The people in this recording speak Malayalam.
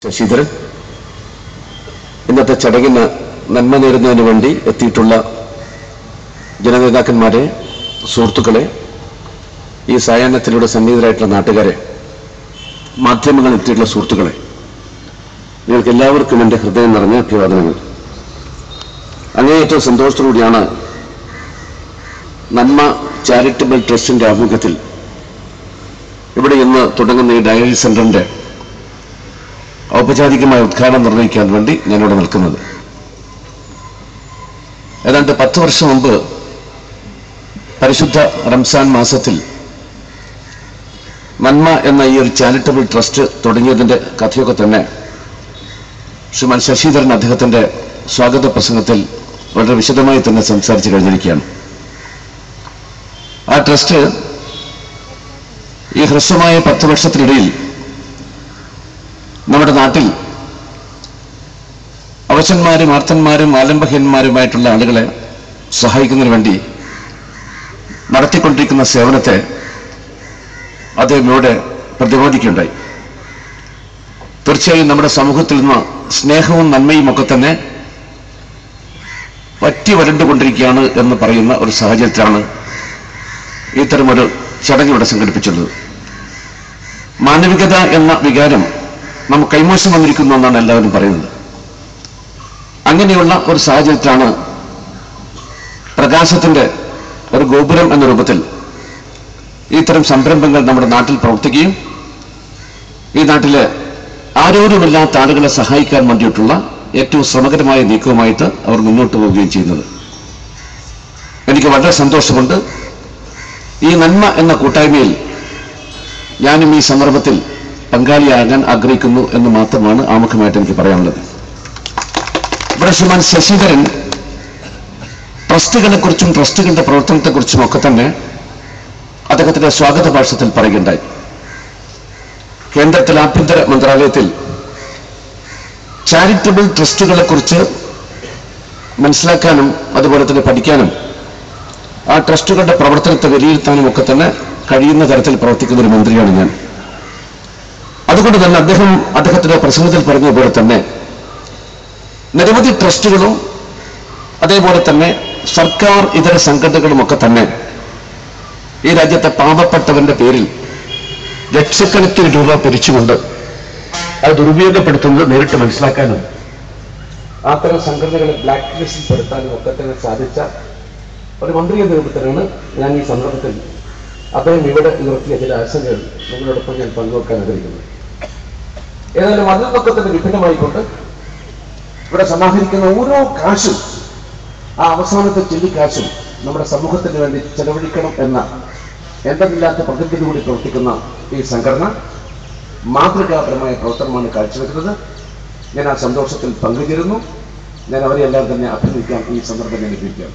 ശശിധരൻ ഇന്നത്തെ ചടങ്ങിന് നന്മ നേരുന്നതിന് വേണ്ടി എത്തിയിട്ടുള്ള ജനനേതാക്കന്മാരെ, സുഹൃത്തുക്കളെ, ഈ സായാഹ്നത്തിലൂടെ സന്നിഹിതരായിട്ടുള്ള നാട്ടുകാരെ, മാധ്യമങ്ങളിൽ എത്തിയിട്ടുള്ള സുഹൃത്തുക്കളെ, നിങ്ങൾക്ക് എല്ലാവർക്കും എൻ്റെ ഹൃദയം നിറഞ്ഞ അഭിവാദനങ്ങൾ. അങ്ങേയറ്റം സന്തോഷത്തോടുകൂടിയാണ് നന്മ ചാരിറ്റബിൾ ട്രസ്റ്റിന്റെ ആഭിമുഖ്യത്തിൽ ഇവിടെ ഇന്ന് തുടങ്ങുന്ന ഈ ഡയാലിസിസ് സെന്ററിന്റെ ഔപചാരികമായ ഉദ്ഘാടനം നിർവഹിക്കാൻ വേണ്ടി ഞാനിവിടെ നിൽക്കുന്നത്. ഏതാണ്ട് 10 വർഷം മുമ്പ് പരിശുദ്ധ റംസാൻ മാസത്തിൽ നന്മ എന്ന ഈ ഒരു ചാരിറ്റബിൾ ട്രസ്റ്റ് തുടങ്ങിയതിന്റെ കഥയൊക്കെ തന്നെ ശ്രീമാൻ ശശിധരൻ അദ്ദേഹത്തിന്റെ സ്വാഗത പ്രസംഗത്തിൽ വളരെ വിശദമായി തന്നെ സംസാരിച്ചു കഴിഞ്ഞിരിക്കുകയാണ്. ആ ട്രസ്റ്റ് ഈ ഹ്രസ്വമായ 10 വർഷത്തിനിടയിൽ നമ്മുടെ നാട്ടിൽ അവശന്മാരും ആർത്തന്മാരും ആലംബഹീനന്മാരുമായിട്ടുള്ള ആളുകളെ സഹായിക്കുന്നതിന് വേണ്ടി നടത്തിക്കൊണ്ടിരിക്കുന്ന സേവനത്തെ അദ്ദേഹം ഇവിടെ പ്രതിപാദിക്കുകയുണ്ടായി. തീർച്ചയായും നമ്മുടെ സമൂഹത്തിൽ നിന്ന് സ്നേഹവും നന്മയും ഒക്കെ തന്നെ വറ്റി വരണ്ടുകൊണ്ടിരിക്കുകയാണ് എന്ന് പറയുന്ന ഒരു സാഹചര്യത്തിലാണ് ഇത്തരമൊരു ചടങ്ങിവിടെ സംഘടിപ്പിച്ചുള്ളത്. മാനവികത എന്ന വികാരം നമുക്ക് കൈമോശം വന്നിരിക്കുന്നു എന്നാണ് എല്ലാവരും പറയുന്നത്. അങ്ങനെയുള്ള ഒരു സാഹചര്യത്തിലാണ് പ്രകാശത്തിന്റെ ഒരു ഗോപുരം എന്ന രൂപത്തിൽ ഇത്തരം സംരംഭങ്ങൾ നമ്മുടെ നാട്ടിൽ പ്രവർത്തിക്കുകയും ഈ നാട്ടിലെ ആരോരുമില്ലാത്ത ആളുകളെ സഹായിക്കാൻ വേണ്ടിയിട്ടുള്ള ഏറ്റവും ശ്രമകരമായ നീക്കവുമായിട്ട് അവർ മുന്നോട്ട് പോവുകയും ചെയ്യുന്നത്. എനിക്ക് വളരെ സന്തോഷമുണ്ട്. ഈ നന്മ എന്ന കൂട്ടായ്മയിൽ ഞാനും ഈ സന്ദർഭത്തിൽ പങ്കാളിയാകാൻ ആഗ്രഹിക്കുന്നു എന്ന് മാത്രമാണ് ആമുഖമായിട്ട് എനിക്ക് പറയാനുള്ളത്. ഇവിടെ ശ്രീമാൻ ശശിധരൻ ട്രസ്റ്റുകളെക്കുറിച്ചും ട്രസ്റ്റുകളുടെ പ്രവർത്തനത്തെക്കുറിച്ചും ഒക്കെ തന്നെ അദ്ദേഹത്തിന്റെ സ്വാഗത ഭാഷത്തിൽ പറയുകയുണ്ടായി. കേന്ദ്രത്തിലെ ആഭ്യന്തര മന്ത്രാലയത്തിൽ ചാരിറ്റബിൾ ട്രസ്റ്റുകളെക്കുറിച്ച് മനസ്സിലാക്കാനും അതുപോലെ തന്നെ പഠിക്കാനും ആ ട്രസ്റ്റുകളുടെ പ്രവർത്തനത്തെ വിലയിരുത്താനും ഒക്കെ തന്നെ കഴിയുന്ന തരത്തിൽ പ്രവർത്തിക്കുന്ന ഒരു മന്ത്രിയാണ് ഞാൻ. അതുകൊണ്ട് തന്നെ അദ്ദേഹത്തിന്റെ പ്രസംഗത്തിൽ പറഞ്ഞതുപോലെ തന്നെ നിരവധി ട്രസ്റ്റുകളും അതേപോലെ തന്നെ സർക്കാർ ഇതര സംഘടനകളുമൊക്കെ തന്നെ ഈ രാജ്യത്തെ പാവപ്പെട്ടവന്റെ പേരിൽ ലക്ഷക്കണക്കിന് രൂപ പിരിച്ചുകൊണ്ട് അത് ദുരുപയോഗപ്പെടുത്തുന്നത് നേരിട്ട് മനസ്സിലാക്കാനും അത്തരം സംഘടനകളെ ബ്ലാക്ക് ലിസ്റ്റിൽ പെടുത്താനും ഒക്കെ തന്നെ സാധിച്ച ഒരു മന്ത്രി എന്ന രൂപത്തിലാണ് ഞാൻ ഈ സന്ദർഭത്തിൽ അദ്ദേഹം ഇവിടെ ഉയർത്തിയ ചില ആശങ്കകൾ നിങ്ങളോടൊപ്പം ഞാൻ പങ്കുവെക്കാൻ ആഗ്രഹിക്കുന്നത്. ഏതായാലും അതിൽ നിന്നൊക്കെ തന്നെ വിഭിന്നമായിക്കൊണ്ട് ഇവിടെ സമാഹരിക്കുന്ന ഓരോ കാശും ആ അവസാനത്തെ ചെല്ലിക്കാശും നമ്മുടെ സമൂഹത്തിന് വേണ്ടി ചെലവഴിക്കണം എന്ന എന്തെന്നില്ലാത്ത പ്രതിജ്ഞയോടുകൂടി പ്രവർത്തിക്കുന്ന ഈ സംഘടന മാതൃകാപരമായ പ്രവർത്തനമാണ് കാഴ്ചവെക്കുന്നത്. ഞാൻ ആ സന്തോഷത്തിൽ പങ്കുചേരുന്നു. ഞാൻ അവരെല്ലാം തന്നെ അഭിനന്ദിക്കാൻ ഈ സന്ദർഭം ഞാൻ ഉപയോഗിക്കാം.